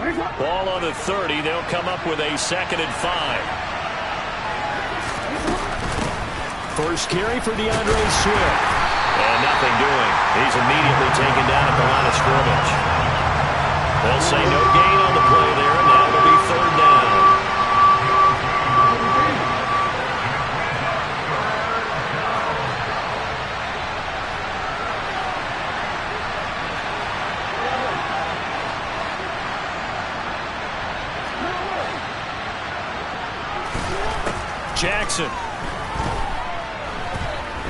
Ball on the 30. They'll come up with a 2nd and 5. First carry for DeAndre Swift. And nothing doing. He's immediately taken down at the line of scrimmage. They'll say no gain on the play there, and now it'll be 3rd down. Jackson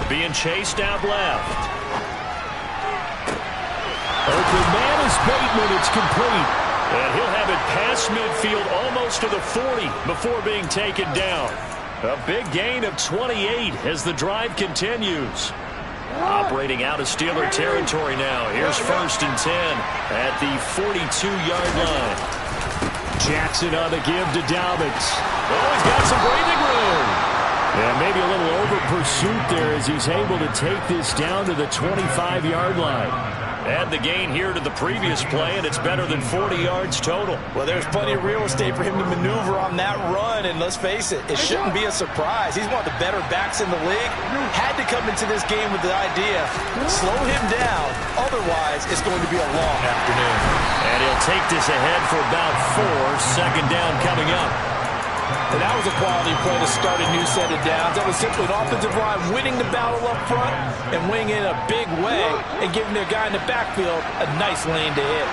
being chased out left. Open man is Bateman. It's complete. And he'll have it past midfield almost to the 40 before being taken down. A big gain of 28 as the drive continues. Operating out of Steeler territory now. Here's 1st and 10 at the 42-yard line. Jackson on the give to Dobbins. Oh, he's got some breathing room. And maybe a little over pursuit there as he's able to take this down to the 25-yard line. Add the gain here to the previous play, and it's better than 40 yards total. Well, there's plenty of real estate for him to maneuver on that run, and let's face it, it shouldn't be a surprise. He's one of the better backs in the league. Had to come into this game with the idea, slow him down, otherwise it's going to be a long afternoon. And he'll take this ahead for about 4, 2nd down coming up. And that was a quality play to start a new set of downs. That was simply an offensive line winning the battle up front and winning in a big way and giving their guy in the backfield a nice lane to hit.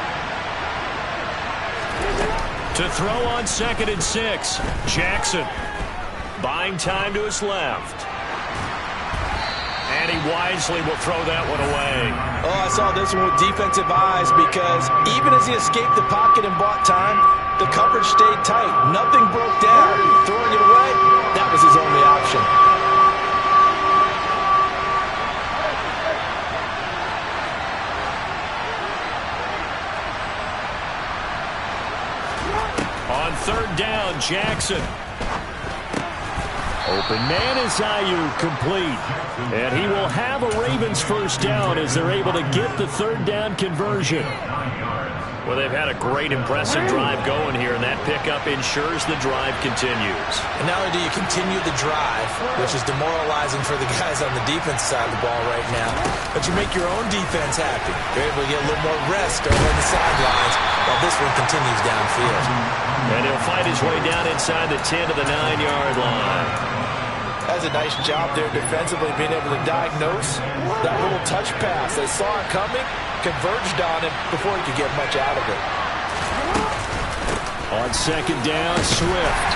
To throw on 2nd and 6, Jackson buying time to his left. And he wisely will throw that one away. Oh, I saw this one with defensive eyes because even as he escaped the pocket and bought time, the coverage stayed tight. Nothing broke down. Throwing it away, that was his only option. On 3rd down, Jackson. Open man is Ayuk, complete. And he will have a Ravens 1st down as they're able to get the 3rd down conversion. Well, they've had a great, impressive drive going here, and that pickup ensures the drive continues. And not only do you continue the drive, which is demoralizing for the guys on the defense side of the ball right now, but you make your own defense happy. You're able to get a little more rest over on the sidelines while this one continues downfield. And he'll fight his way down inside the 10 to the 9-yard line. That's a nice job there defensively, being able to diagnose that little touch pass. They saw it coming, converged on him before he could get much out of it. On 2nd down, Swift.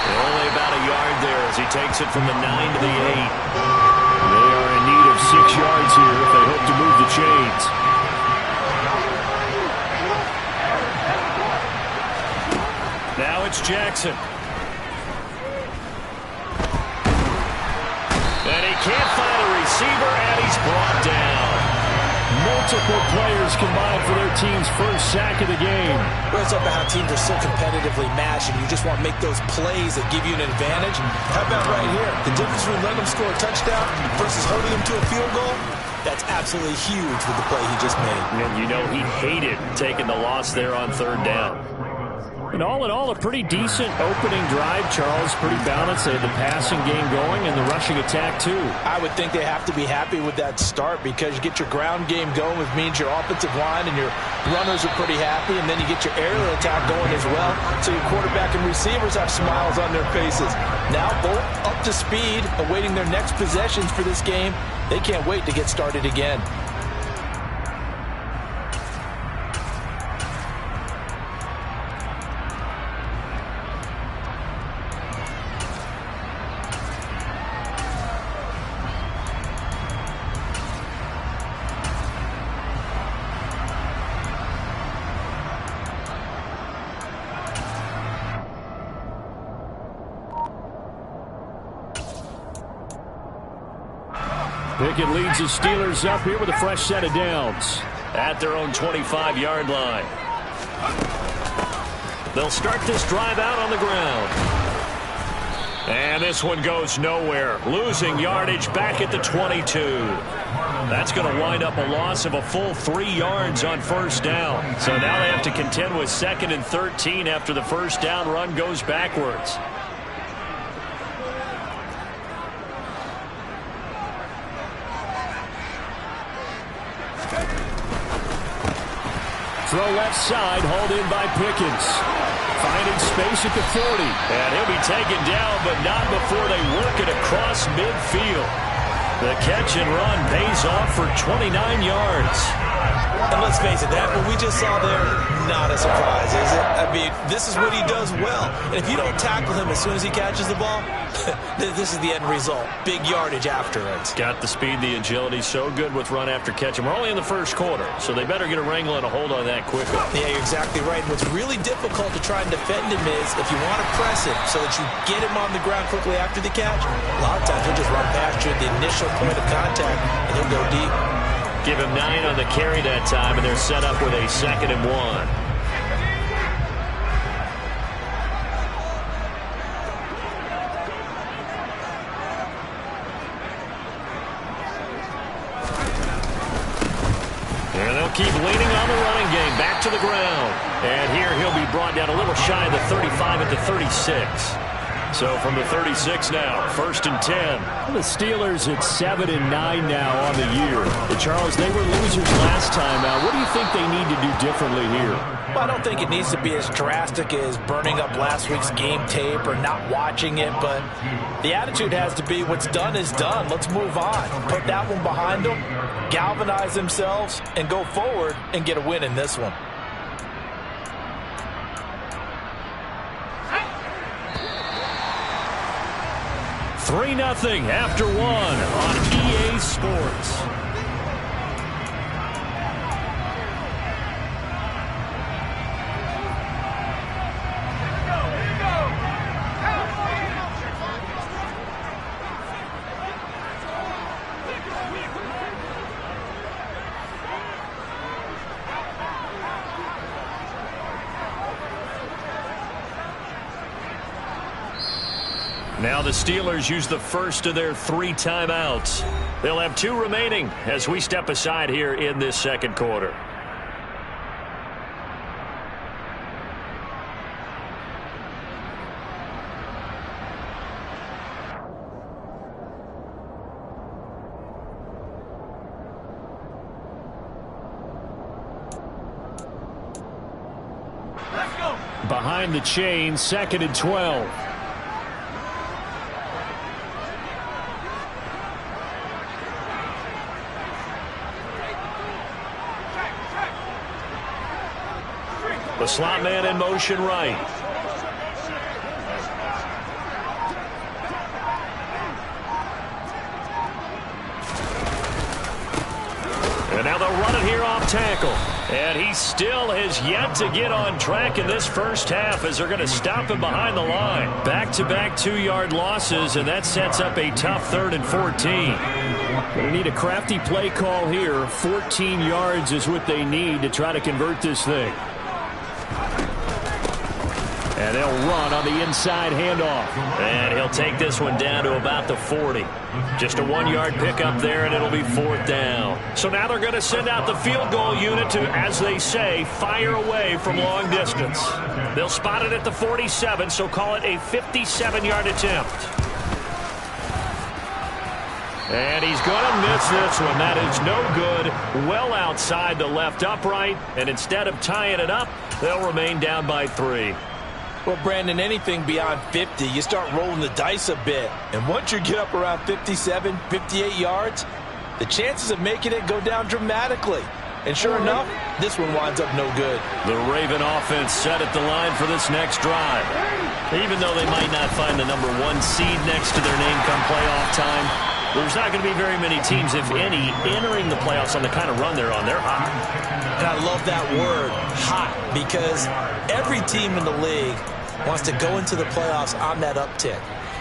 Only about a yard there as he takes it from the 9 to the 8. They are in need of 6 yards here if they hope to move the chains. Now it's Jackson. And he can't find a receiver, and he's brought down. Multiple players combined for their team's 1st sack of the game. Well, it's about how teams are so competitively matched, and you just want to make those plays that give you an advantage. How about right here? The difference between letting them score a touchdown versus holding them to a field goal, that's absolutely huge with the play he just made. And you know he hated taking the loss there on 3rd down. And all in all, a pretty decent opening drive, Charles. Pretty balanced. They had the passing game going and the rushing attack, too. I would think they have to be happy with that start because you get your ground game going, which means your offensive line and your runners are pretty happy, and then you get your aerial attack going as well. So your quarterback and receivers have smiles on their faces. Now both up to speed, awaiting their next possessions for this game. They can't wait to get started again. Pickett leads the Steelers up here with a fresh set of downs. At their own 25-yard line. They'll start this drive out on the ground. And this one goes nowhere. Losing yardage back at the 22. That's going to wind up a loss of a full 3 yards on first down. So now they have to contend with 2nd and 13 after the first down run goes backwards. Throw left side, hauled in by Pickens. Finding space at the 40. And he'll be taken down, but not before they work it across midfield. The catch and run pays off for 29 yards. And let's face it, that what we just saw there, not a surprise, is it? I mean, this is what he does well. And if you don't tackle him as soon as he catches the ball, this is the end result. Big yardage after it. Got the speed, the agility, so good with run after catch. And we're only in the first quarter, so they better get a wrangle and a hold on that quickly. Yeah, you're exactly right. And what's really difficult to try and defend him is if you want to press him so that you get him on the ground quickly after the catch, a lot of times he'll just run past you at the initial point of contact, and he'll go deep. Give him 9 on the carry that time, and they're set up with a 2nd and 1. And they'll keep leaning on the running game. Back to the ground. And here he'll be brought down a little shy of the 35 at the 36. So from the 36 now, 1st and 10. The Steelers at 7-9 now on the year. But Charles, they were losers last time out. What do you think they need to do differently here? Well, I don't think it needs to be as drastic as burning up last week's game tape or not watching it, but the attitude has to be what's done is done. Let's move on. Put that one behind them, galvanize themselves, and go forward and get a win in this one. 3-0 after 1 on EA Sports. Now the Steelers use the first of their 3 timeouts. They'll have 2 remaining as we step aside here in this second quarter. Let's go. Behind the chain, 2nd and 12. The slot man in motion right. And now they'll run it here off tackle. And he still has yet to get on track in this first half as they're going to stop him behind the line. Back-to-back 2-yard losses, and that sets up a tough 3rd and 14. They need a crafty play call here. 14 yards is what they need to try to convert this thing. And they'll run on the inside handoff. And he'll take this one down to about the 40. Just a 1-yard pickup there, and it'll be 4th down. So now they're going to send out the field goal unit to, as they say, fire away from long distance. They'll spot it at the 47, so call it a 57-yard attempt. And he's going to miss this one. That is no good. Well outside the left upright. And instead of tying it up, they'll remain down by 3. Well, Brandon, anything beyond 50, you start rolling the dice a bit. And once you get up around 57, 58 yards, the chances of making it go down dramatically. And sure enough, this one winds up no good. The Raven offense set at the line for this next drive. Even though they might not find the number 1 seed next to their name come playoff time, there's not going to be very many teams, if any, entering the playoffs on the kind of run they're on. They're hot. And I love that word, hot, because every team in the league wants to go into the playoffs on that uptick.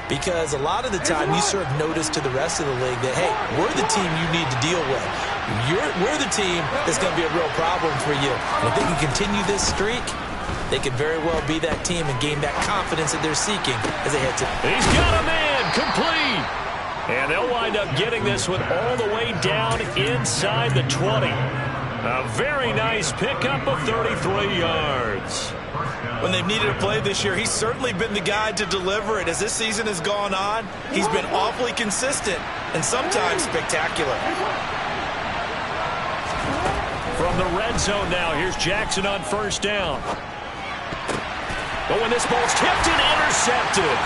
Because a lot of the time you serve notice to the rest of the league that, hey, we're the team you need to deal with. We're the team that's going to be a real problem for you. And if they can continue this streak, they could very well be that team and gain that confidence that they're seeking as they head to. He's got a man, complete. And they'll wind up getting this one all the way down inside the 20. A very nice pickup of 33 yards. When they've needed a play this year, he's certainly been the guy to deliver it. As this season has gone on, he's been awfully consistent and sometimes spectacular. From the red zone now, here's Jackson on first down. But when this ball's tipped and intercepted.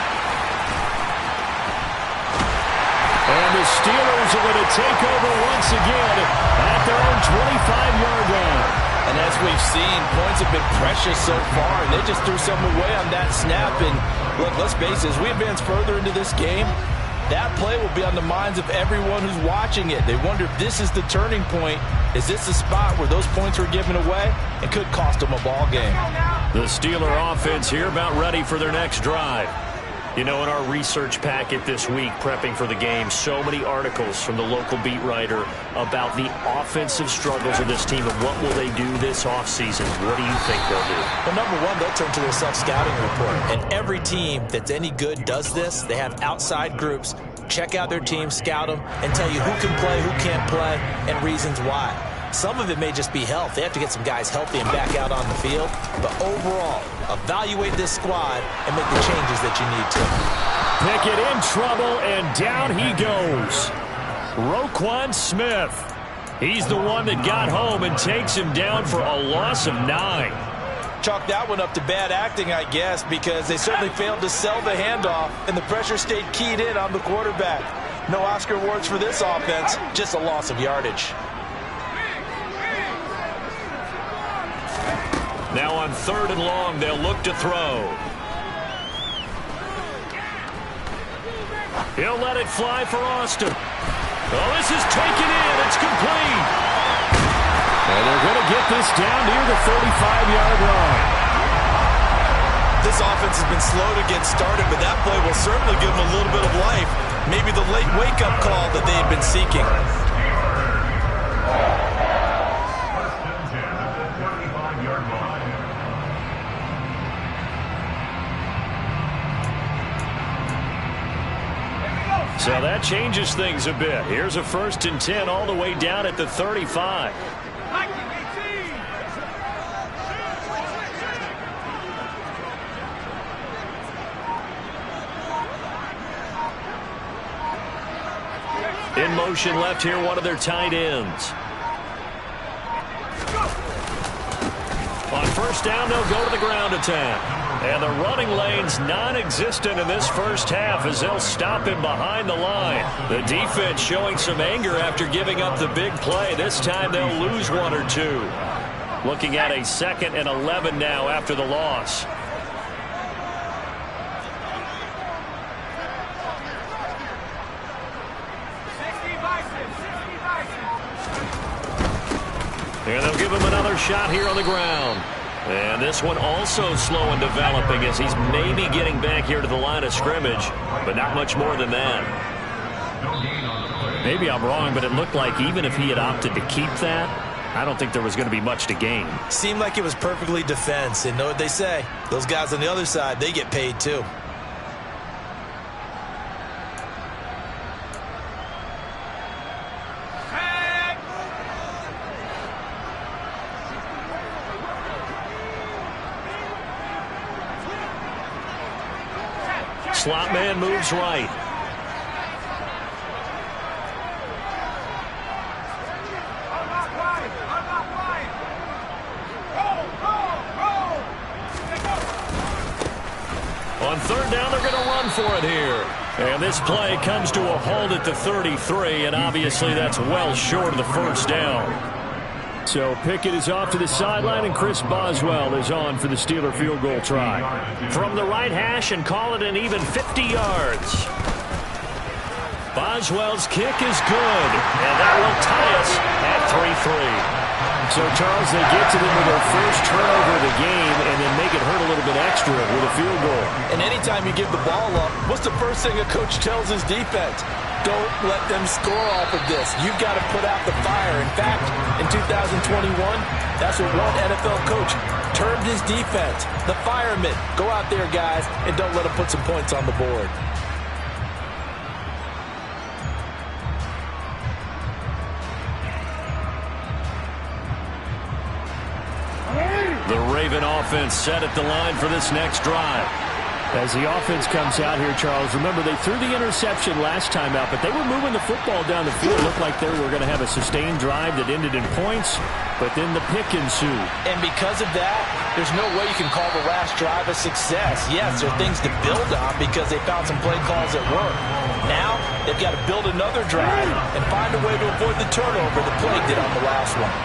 And the Steelers are going to take over once again at their own 25-yard line. And as we've seen, points have been precious so far, and they just threw some away on that snap. And look, let's face it, as we advance further into this game, that play will be on the minds of everyone who's watching it. They wonder if this is the turning point. Is this the spot where those points were given away? It could cost them a ball game. The Steeler offense here about ready for their next drive. You know, in our research packet this week, prepping for the game, so many articles from the local beat writer about the offensive struggles of this team and what will they do this offseason. What do you think they'll do? Well, number one, they'll turn to their self-scouting report. And every team that's any good does this. They have outside groups. Check out their team, scout them, and tell you who can play, who can't play, and reasons why. Some of it may just be health. They have to get some guys healthy and back out on the field. But overall, evaluate this squad and make the changes that you need to. Pickett in trouble, and down he goes. Roquan Smith. He's the one that got home and takes him down for a loss of 9. Chalk that one up to bad acting, I guess, because they certainly failed to sell the handoff, and the pressure stayed keyed in on the quarterback. No Oscar awards for this offense, just a loss of yardage. Now on 3rd and long, they'll look to throw. He'll let it fly for Austin. Oh, this is taken in. It's complete. And they're going to get this down near the 35-yard line. This offense has been slow to get started, but that play will certainly give them a little bit of life. Maybe the late wake-up call that they had been seeking. So that changes things a bit. Here's a 1st and 10 all the way down at the 35. In motion left here, one of their tight ends. On 1st down, they'll go to the ground attack. And the running lane's non-existent in this first half as they'll stop him behind the line. The defense showing some anger after giving up the big play. This time they'll lose 1 or 2. Looking at a 2nd and 11 now after the loss. And they'll give him another shot here on the ground. And this one also slow in developing as he's maybe getting back here to the line of scrimmage, but not much more than that. Maybe I'm wrong, but it looked like even if he had opted to keep that, I don't think there was going to be much to gain. Seemed like it was perfectly defense, and know what they say. Those guys on the other side, they get paid too. Slot man moves right. On 3rd down, they're going to run for it here. And this play comes to a halt at the 33, and obviously that's well short of the 1st down. So Pickett is off to the sideline, and Chris Boswell is on for the Steeler field goal try. From the right hash, and call it an even 50 yards. Boswell's kick is good, and that will tie us at 3-3. So, Charles, they get to them with their first turnover of the game and then make it hurt a little bit extra with a field goal. And anytime you give the ball up, what's the first thing a coach tells his defense? Don't let them score off of this. You've got to put out the fire. In fact, in 2021, that's what one NFL coach termed his defense, the firemen. Go out there, guys, and don't let them put some points on the board. The Raven offense set at the line for this next drive. As the offense comes out here, Charles, remember they threw the interception last time out, but they were moving the football down the field. It looked like they were going to have a sustained drive that ended in points, but then the pick ensued. And because of that, there's no way you can call the last drive a success. Yes, there are things to build on because they found some play calls that work. Now, they've got to build another drive and find a way to avoid the turnover the play did on the last one.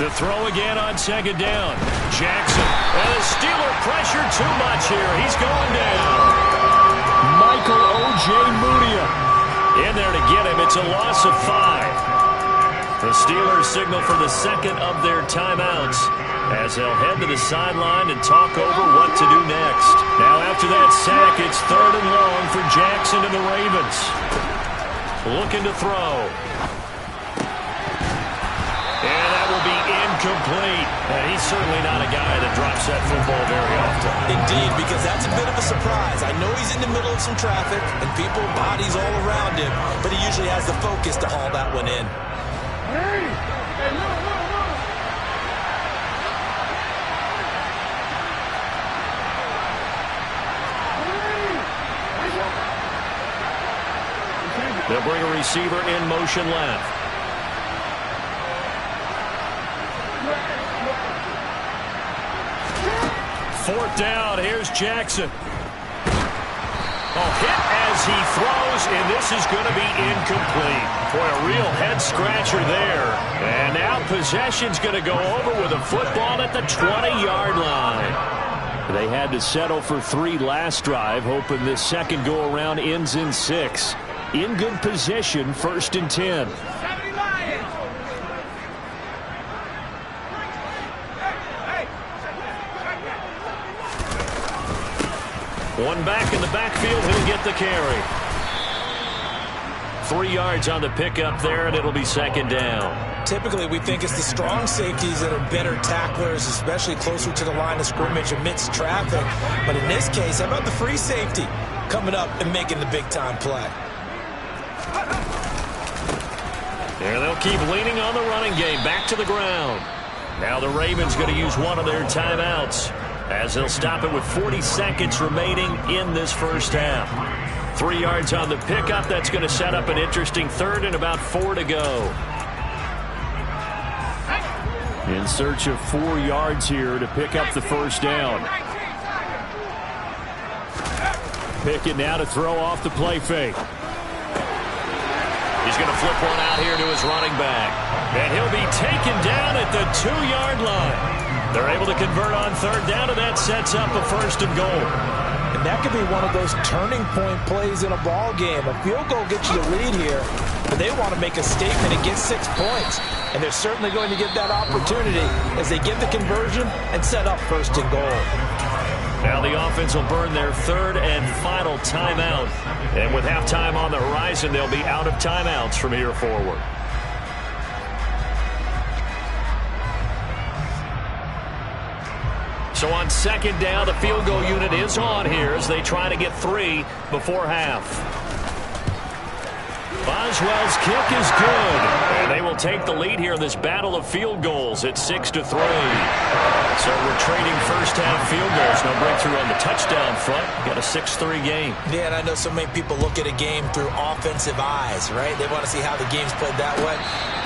To throw again on second down. Jackson. And the Steeler pressure too much here. He's going down. Michael O.J. Mudia in there to get him. It's a loss of 5. The Steelers signal for the second of their timeouts as they'll head to the sideline and talk over what to do next. Now after that sack, it's 3rd and long for Jackson and the Ravens. Looking to throw. And that will be incomplete. And he's certainly not a guy that drops that football very often. Indeed, because that's a bit of a surprise. I know he's in the middle of some traffic and people, bodies all around him, but he usually has the focus to haul that one in. They'll bring a receiver in motion left. Fourth down, here's Jackson. Hit as he throws, and this is going to be incomplete. Boy, a real head-scratcher there. And now possession's going to go over with a football at the 20-yard line. They had to settle for 3 last drive, hoping this second go-around ends in 6. In good position, 1st and 10. One back in the backfield, he'll get the carry. 3 yards on the pickup there, and it'll be 2nd down. Typically, we think it's the strong safeties that are better tacklers, especially closer to the line of scrimmage amidst traffic. But in this case, how about the free safety coming up and making the big-time play? There they'll keep leaning on the running game, back to the ground. Now the Ravens going to use one of their timeouts, as they'll stop it with 40 seconds remaining in this first half. 3 yards on the pickup. That's going to set up an interesting 3rd and about 4 to go. In search of 4 yards here to pick up the first down. Pickett now to throw off the play fake. He's going to flip one out here to his running back. And he'll be taken down at the 2-yard line. They're able to convert on 3rd down, and that sets up a 1st and goal. And that could be one of those turning point plays in a ball game. A field goal gets you the lead here, but they want to make a statement and get 6 points. And they're certainly going to get that opportunity as they get the conversion and set up 1st and goal. Now the offense will burn their 3rd and final timeout. And with halftime on the horizon, they'll be out of timeouts from here forward. So on 2nd down, the field goal unit is on here as they try to get 3 before half. Boswell's kick is good. And they will take the lead here in this battle of field goals at 6-3. So we're trading first half field goals. No breakthrough on the touchdown front. Got a 6-3 game. Yeah, and I know so many people look at a game through offensive eyes, right? They want to see how the game's played that way.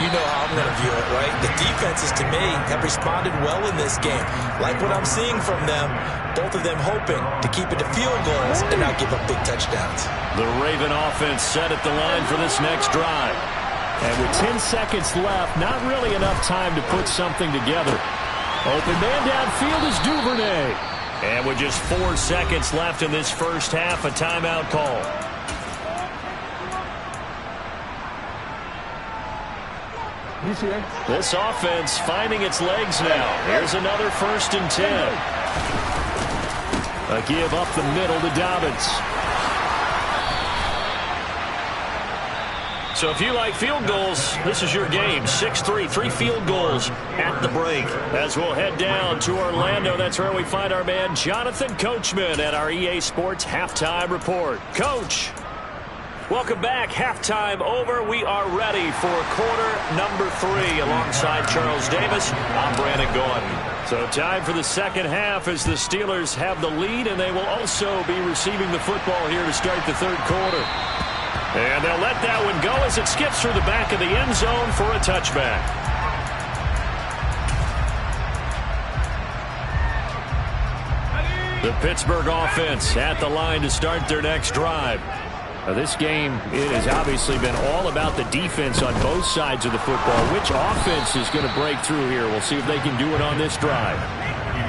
You know how I'm going to view it, right? The defenses, to me, have responded well in this game. Like what I'm seeing from them, both of them hoping to keep it to field goals and not give up big touchdowns. The Raven offense set at the line for this next drive. And with 10 seconds left, not really enough time to put something together. Open man downfield is Duvernay. And with just 4 seconds left in this first half, a timeout call. This offense finding its legs now. Here's another 1st and 10. A give up the middle to Dobbins. So if you like field goals, this is your game. 6-3, 3 field goals at the break. As we'll head down to Orlando, that's where we find our man Jonathan Coachman at our EA Sports Halftime Report. Coach, welcome back. Halftime over. We are ready for quarter number 3 alongside Charles Davis. I'm Brandon Gordon. So time for the second half as the Steelers have the lead, and they will also be receiving the football here to start the third quarter. And they'll let that one go as it skips through the back of the end zone for a touchback. The Pittsburgh offense at the line to start their next drive. Now this game, it has obviously been all about the defense on both sides of the football. Which offense is going to break through here? We'll see if they can do it on this drive.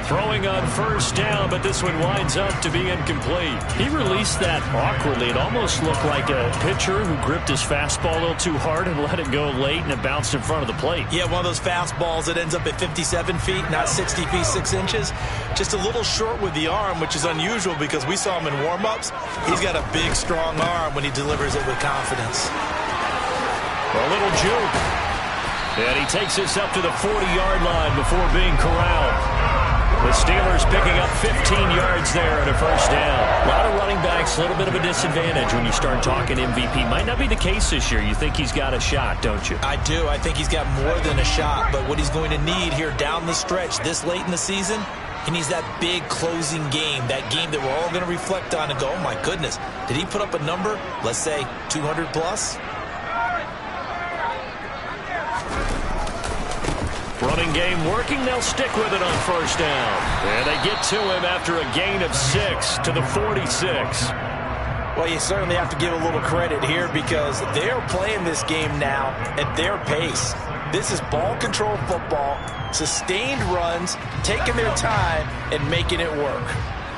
Throwing on 1st down, but this one winds up to be incomplete. He released that awkwardly. It almost looked like a pitcher who gripped his fastball a little too hard and let it go late, and it bounced in front of the plate. Yeah, one of those fastballs that ends up at 57 feet, not 60 feet, 6 inches. Just a little short with the arm, which is unusual because we saw him in warm-ups. He's got a big, strong arm when he delivers it with confidence. A little juke. And he takes this up to the 40-yard line before being corralled. The Steelers picking up 15 yards there at a 1st down. A lot of running backs, a little bit of a disadvantage when you start talking MVP. Might not be the case this year. You think he's got a shot, don't you? I do. I think he's got more than a shot. But what he's going to need here down the stretch this late in the season, he needs that big closing game, that game that we're all going to reflect on and go, oh, my goodness, did he put up a number, let's say 200 plus? Running game working. They'll stick with it on 1st down. And they get to him after a gain of 6 to the 46. Well, you certainly have to give a little credit here because they're playing this game now at their pace. This is ball control football, sustained runs, taking their time and making it work.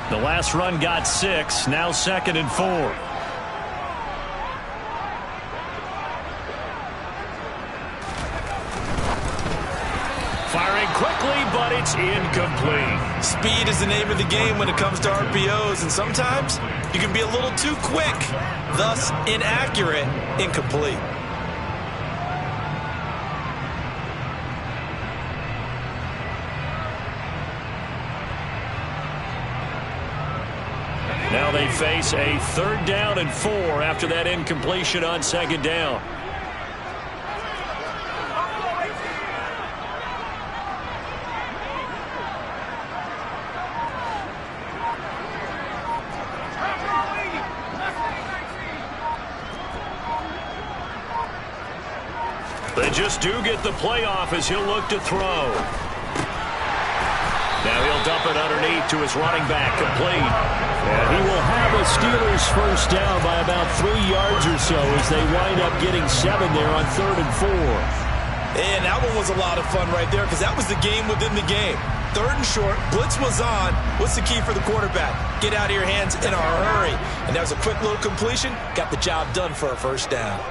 The last run got 6, now 2nd and 4. Firing quickly, but it's incomplete. Speed is the name of the game when it comes to RPOs, and sometimes you can be a little too quick, thus inaccurate, incomplete. Now they face a 3rd down and 4 after that incompletion on 2nd down. They just do get the playoff as he'll look to throw. Now he'll dump it underneath to his running back, complete. And he will have a Steelers 1st down by about 3 yards or so as they wind up getting 7 there on 3rd and 4. And that one was a lot of fun right there because that was the game within the game. 3rd and short, blitz was on. What's the key for the quarterback? Get out of your hands in a hurry. And that was a quick little completion. Got the job done for a 1st down.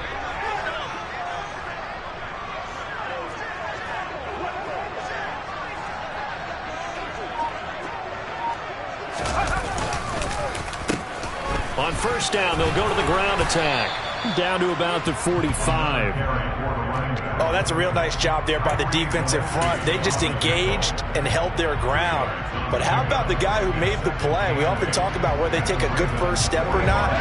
On 1st down, they'll go to the ground attack. Down to about the 45. Oh, that's a real nice job there by the defensive front. They just engaged and held their ground. But how about the guy who made the play? We often talk about whether they take a good first step or not.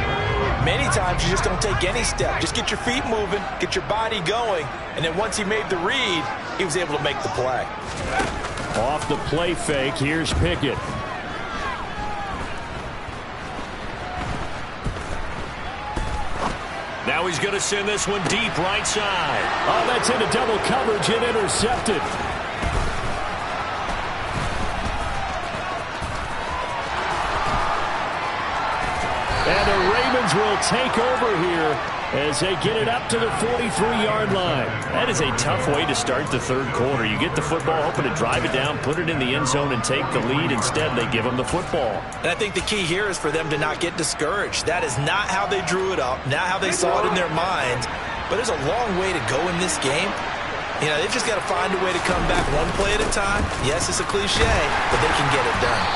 Many times you just don't take any step. Just get your feet moving, get your body going, and then once he made the read, he was able to make the play. Off the play fake, here's Pickett. Now he's going to send this one deep right side. Oh, that's into double coverage and intercepted. And the Ravens will take over here as they get it up to the 43-yard line. That is a tough way to start the third quarter. You get the football, hoping to drive it down, put it in the end zone, and take the lead. Instead, they give them the football. And I think the key here is for them to not get discouraged. That is not how they drew it up, not how they saw it in their minds. But there's a long way to go in this game. You know, they've just got to find a way to come back one play at a time. Yes, it's a cliche, but they can get it done.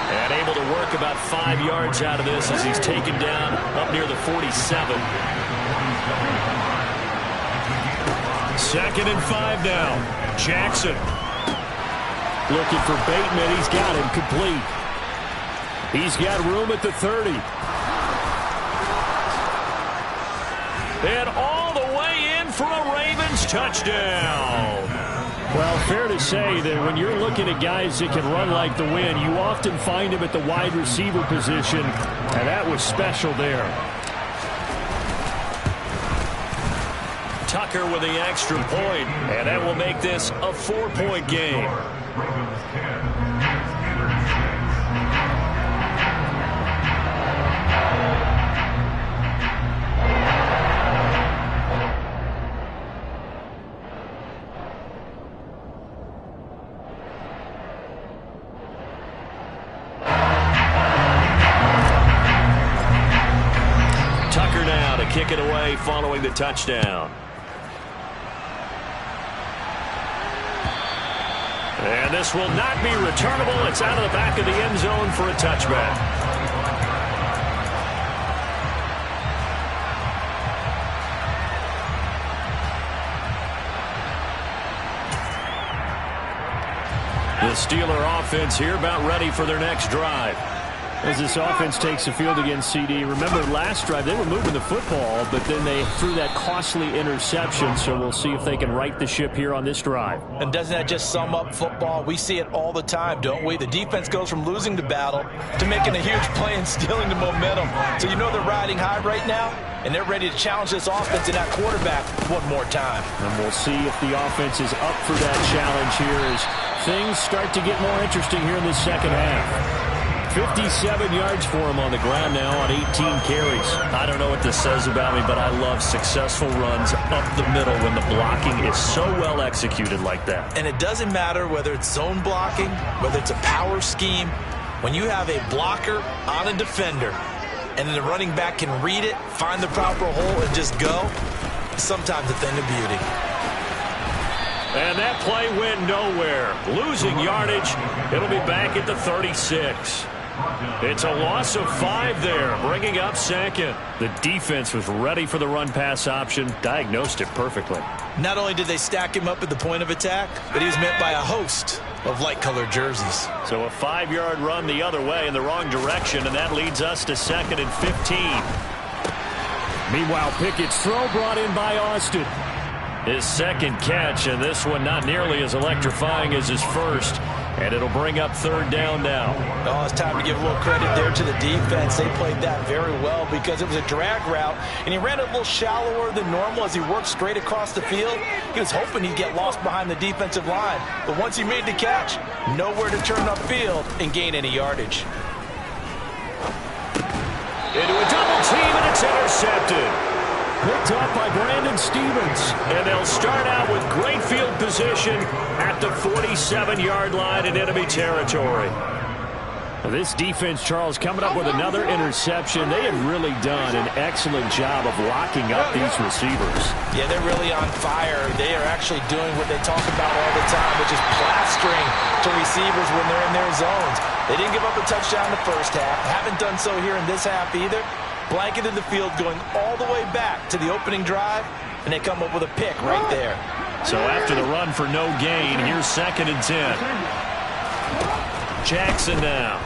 And able to work about 5 yards out of this as he's taken down up near the 47. 2nd and 5 now. Jackson. Looking for Bateman. He's got him complete. He's got room at the 30. And all the way in for a Ravens touchdown. Well, fair to say that when you're looking at guys that can run like the wind, you often find them at the wide receiver position, and that was special there. Tucker with the extra point, and that will make this a 4-point game. Tucker now to kick it away following the touchdown. And this will not be returnable. It's out of the back of the end zone for a touchback. The Steeler offense here about ready for their next drive. As this offense takes the field against CD, remember last drive they were moving the football, but then they threw that costly interception, so we'll see if they can right the ship here on this drive. And doesn't that just sum up football? We see it all the time, don't we? The defense goes from losing the battle to making a huge play and stealing the momentum. So you know they're riding high right now, and they're ready to challenge this offense and that quarterback one more time. And we'll see if the offense is up for that challenge here as things start to get more interesting here in the second half. 57 yards for him on the ground now on 18 carries. I don't know what this says about me, but I love successful runs up the middle when the blocking is so well executed like that. And it doesn't matter whether it's zone blocking, whether it's a power scheme. When you have a blocker on a defender and then the running back can read it, find the proper hole, and just go, sometimes a thing of beauty. And that play went nowhere. Losing yardage. It'll be back at the 36. It's a loss of 5 there, bringing up 2nd. The defense was ready for the run-pass option, diagnosed it perfectly. Not only did they stack him up at the point of attack, but he was met by a host of light-colored jerseys. So a 5-yard run the other way in the wrong direction, and that leads us to 2nd and 15. Meanwhile, Pickett's throw brought in by Austin. His second catch, and this one not nearly as electrifying as his first. And it'll bring up 3rd down now. Oh, it's time to give a little credit there to the defense. They played that very well because it was a drag route, and he ran it a little shallower than normal as he worked straight across the field. He was hoping he'd get lost behind the defensive line. But once he made the catch, nowhere to turn upfield and gain any yardage. Into a double team, and it's intercepted. Picked up by Brandon Stevens. And they'll start out with great field position at the 47-yard line in enemy territory. This defense, Charles, coming up with another interception. They have really done an excellent job of locking up these receivers. Yeah, they're really on fire. They are actually doing what they talk about all the time, which is plastering to receivers when they're in their zones. They didn't give up a touchdown in the first half. Haven't done so here in this half either. Blanketed the field going all the way back to the opening drive, and they come up with a pick right there. So after the run for no gain, here's 2nd and 10. Jackson now.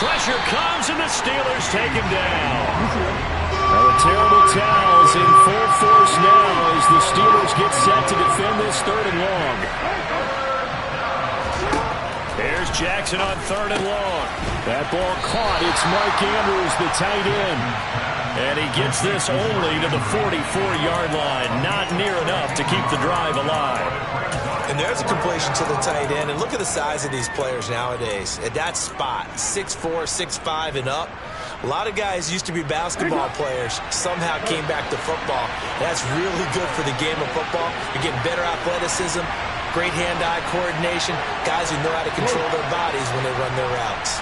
Pressure comes, and the Steelers take him down. Now the terrible towels in full force now as the Steelers get set to defend this 3rd and long. Here's Jackson on 3rd and long. That ball caught. It's Mark Andrews, the tight end. And he gets this only to the 44-yard line. Not near enough to keep the drive alive. And there's a completion to the tight end. And look at the size of these players nowadays. At that spot, 6'4", 6'5", and up. A lot of guys used to be basketball players, somehow came back to football. That's really good for the game of football. You're getting better athleticism, great hand-eye coordination, guys who know how to control their bodies when they run their routes.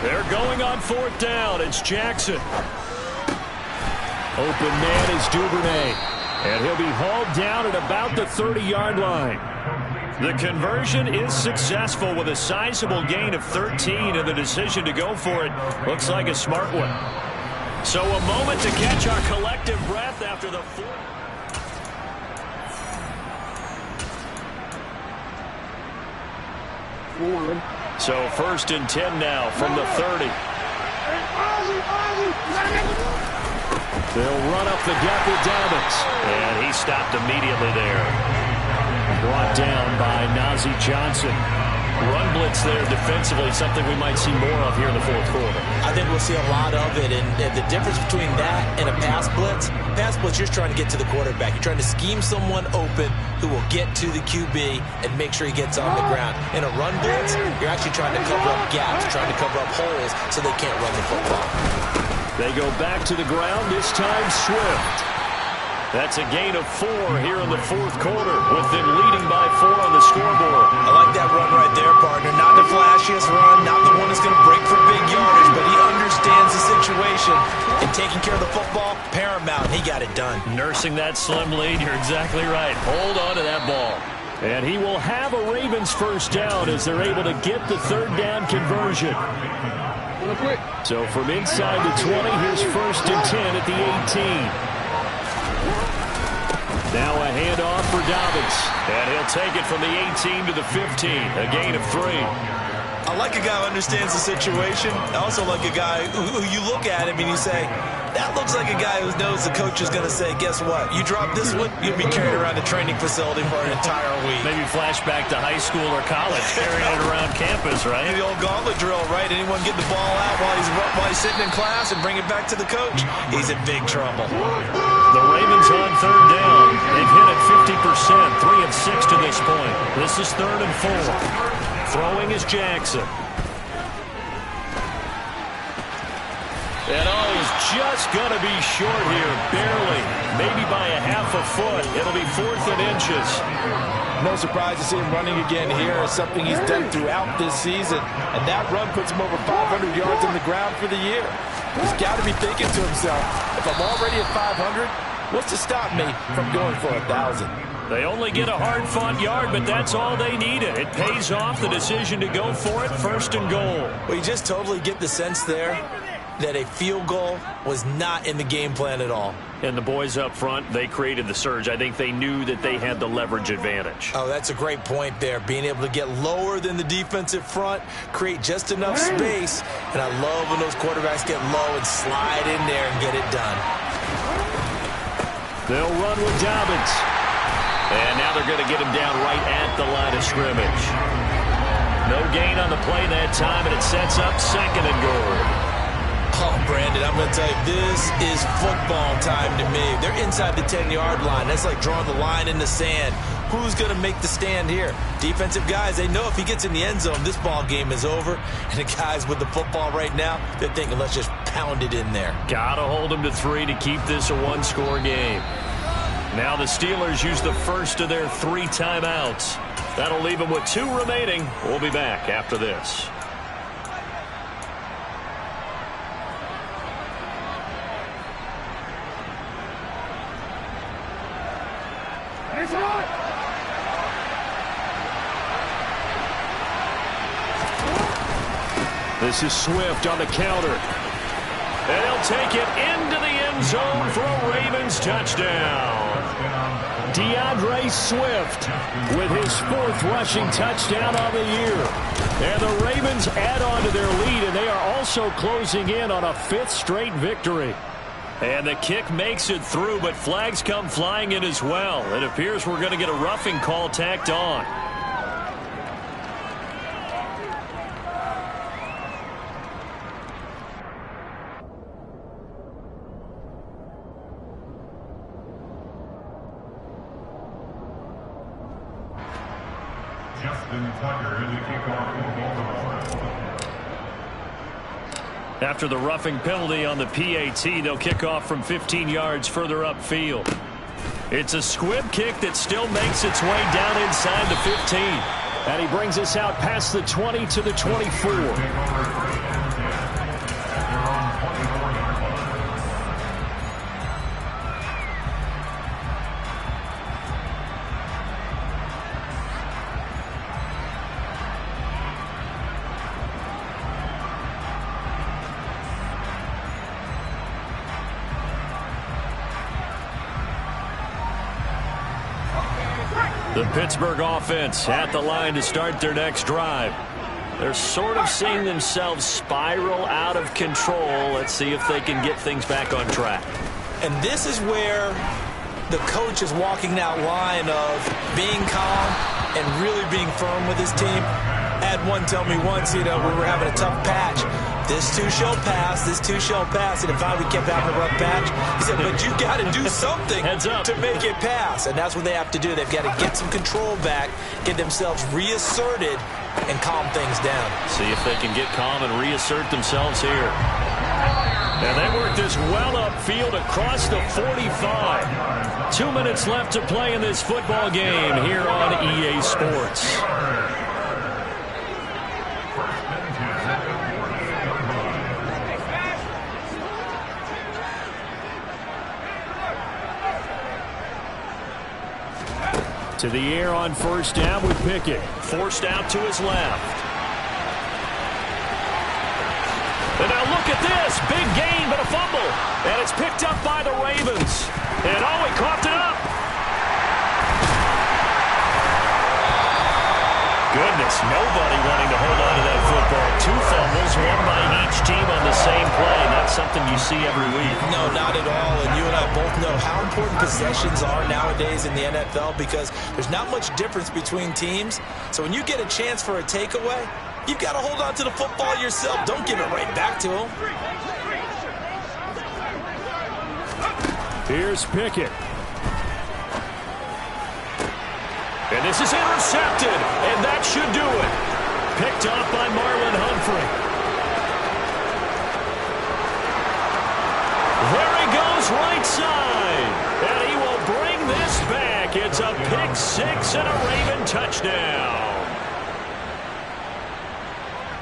They're going on 4th down. It's Jackson. Open man is Duvernay. And he'll be hauled down at about the 30-yard line. The conversion is successful with a sizable gain of 13, and the decision to go for it looks like a smart one. So a moment to catch our collective breath after the fourth. So 1st and 10 now from the 30. They'll run up the gut with Dobbins. And he stopped immediately there. Brought down by Najee Johnson. Run blitz there defensively, something we might see more of here in the 4th quarter. I think we'll see a lot of it, and the difference between that and a pass blitz, you're trying to get to the quarterback. You're trying to scheme someone open who will get to the QB and make sure he gets on the ground. In a run blitz, you're actually trying to cover up gaps, trying to cover up holes so they can't run the football. They go back to the ground, this time Swift. That's a gain of 4 here in the 4th quarter, with them leading by 4 on the scoreboard. I like that run right there, partner. Not the flashiest run, not the one that's going to break for big yardage, but he understands the situation. And taking care of the football, paramount. He got it done. Nursing that slim lead, you're exactly right. Hold on to that ball. And he will have a Ravens 1st down as they're able to get the 3rd down conversion. So from inside the 20, here's 1st and 10 at the 18. Now a handoff for Dobbins. And he'll take it from the 18 to the 15, a gain of 3. I like a guy who understands the situation. I also like a guy who you look at him and you say, that looks like a guy who knows the coach is going to say, guess what? You drop this one, you'll be carried around the training facility for an entire week. Maybe flashback to high school or college, carrying it around campus, right? The old gauntlet drill, right? Anyone get the ball out while he's sitting in class and bring it back to the coach? He's in big trouble. The Ravens on 3rd down. They've hit it 50%, 3 of 6 to this point. This is 3rd and 4. Throwing is Jackson. And he's just going to be short here, barely, maybe by a half a foot. It'll be 4th and inches. No surprise to see him running again here. It's something he's done throughout this season. And that run puts him over 500 yards on the ground for the year. He's got to be thinking to himself, if I'm already at 500, what's to stop me from going for 1,000? They only get a hard-fought yard, but that's all they needed. It pays off the decision to go for it, 1st and goal. Well, you just totally get the sense there that a field goal was not in the game plan at all. And the boys up front, they created the surge. I think they knew that they had the leverage advantage. Oh, that's a great point there. Being able to get lower than the defensive front, create just enough space. And I love when those quarterbacks get low and slide in there and get it done. They'll run with Dobbins. And now they're going to get him down right at the line of scrimmage. No gain on the play that time, and it sets up 2nd and goal. Oh, Brandon, I'm going to tell you, this is football time to me. They're inside the 10-yard line. That's like drawing the line in the sand. Who's going to make the stand here? Defensive guys, they know if he gets in the end zone, this ball game is over. And the guys with the football right now, they're thinking, let's just pound it in there. Got to hold them to 3 to keep this a one-score game. Now the Steelers use the first of their 3 timeouts. That'll leave them with 2 remaining. We'll be back after this. This is Swift on the counter. And he'll take it into the end zone for a Ravens touchdown. DeAndre Swift with his 4th rushing touchdown on the year. And the Ravens add on to their lead, and they are also closing in on a 5th straight victory. And the kick makes it through, but flags come flying in as well. It appears we're going to get a roughing call tacked on. After the roughing penalty on the PAT, they'll kick off from 15 yards further upfield. It's a squib kick that still makes its way down inside the 15. And he brings us out past the 20 to the 24. The Pittsburgh offense at the line to start their next drive. They're sort of seeing themselves spiral out of control. Let's see if they can get things back on track. And this is where the coach is walking that line of being calm and really being firm with his team. I had one tell me once, we were having a tough patch. This too shall pass, this too shall pass. And finally we kept having a rough patch. He said, but you got to do something to make it pass. And that's what they have to do. They've got to get some control back, get themselves reasserted, and calm things down. See if they can get calm and reassert themselves here. And they work this well upfield across the 45. 2 minutes left to play in this football game here on EA Sports. To the air on first down with Pickett. Forced out to his left. And now look at this. Big gain, but a fumble. And it's picked up by the Ravens. And he coughed it up. Goodness, nobody wanting to hold on to that football. 2 fumbles, one by each team on the same play. Not something you see every week. No, not at all. And you and I both know how important possessions are nowadays in the NFL because there's not much difference between teams. So when you get a chance for a takeaway, you've got to hold on to the football yourself. Don't give it right back to him. Here's Pickett. And this is intercepted, and that should do it. Picked off by Marlon Humphrey. There he goes right side. And he will bring this back. It's a pick 6 and a Raven touchdown.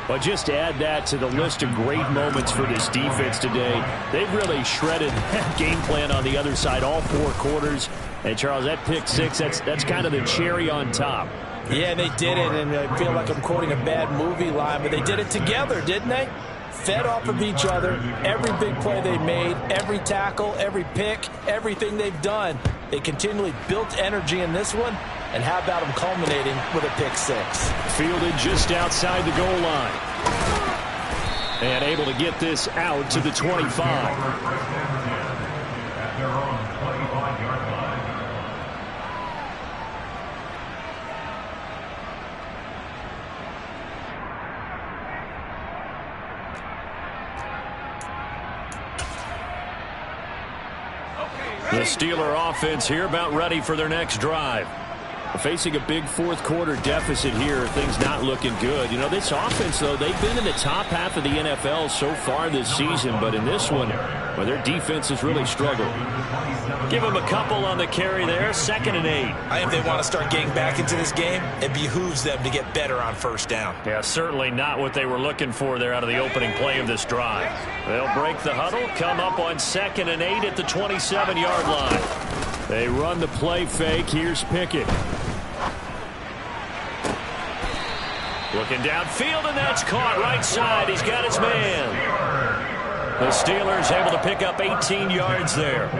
But just add that to the list of great moments for this defense today. They've really shredded that game plan on the other side all 4 quarters. And, Charles, that pick 6, that's kind of the cherry on top. Yeah, they did it, and I feel like I'm quoting a bad movie line, but they did it together, didn't they? Fed off of each other, every big play they made, every tackle, every pick, everything they've done. They continually built energy in this one, and how about them culminating with a pick 6? Fielded just outside the goal line. And able to get this out to the 25. The Steeler offense here about ready for their next drive. Facing a big fourth-quarter deficit here, things not looking good. You know, this offense, though, they've been in the top half of the NFL so far this season, but in this one, well, their defense has really struggled. Give them a couple on the carry there, 2nd and 8. I think if they want to start getting back into this game, it behooves them to get better on first down. Yeah, certainly not what they were looking for there out of the opening play of this drive. They'll break the huddle, come up on 2nd and 8 at the 27-yard line. They run the play fake. Here's Pickett. Looking downfield, and that's caught right side. He's got his man. The Steelers able to pick up 18 yards there.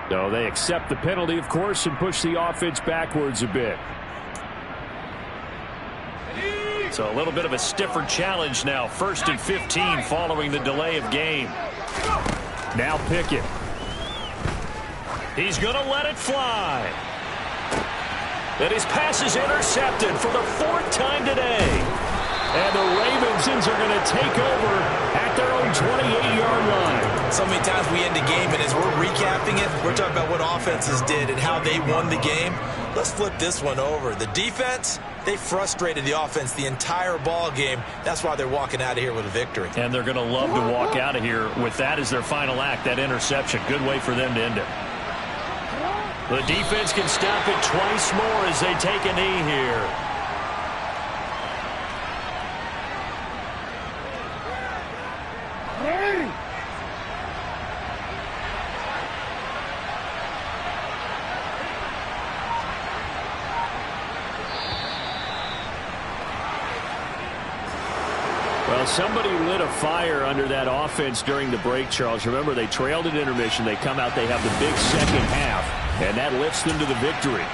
So they accept the penalty, of course, and push the offense backwards a bit. So a little bit of a stiffer challenge now. 1st and 15 following the delay of game. Now Pickett. He's going to let it fly. And his pass is intercepted for the 4th time today. And the Ravens are going to take over at their own 28-yard line. So many times we end the game, and as we're recapping it, we're talking about what offenses did and how they won the game. Let's flip this one over. The defense, they frustrated the offense the entire ball game. That's why they're walking out of here with a victory. And they're going to love to walk out of here with that as their final act, that interception. Good way for them to end it. The defense can stop it twice more as they take a knee here. Well, somebody lit a fire under that offense during the break, Charles. Remember, they trailed at intermission. They come out, they have the big second half, and that lifts them to the victory.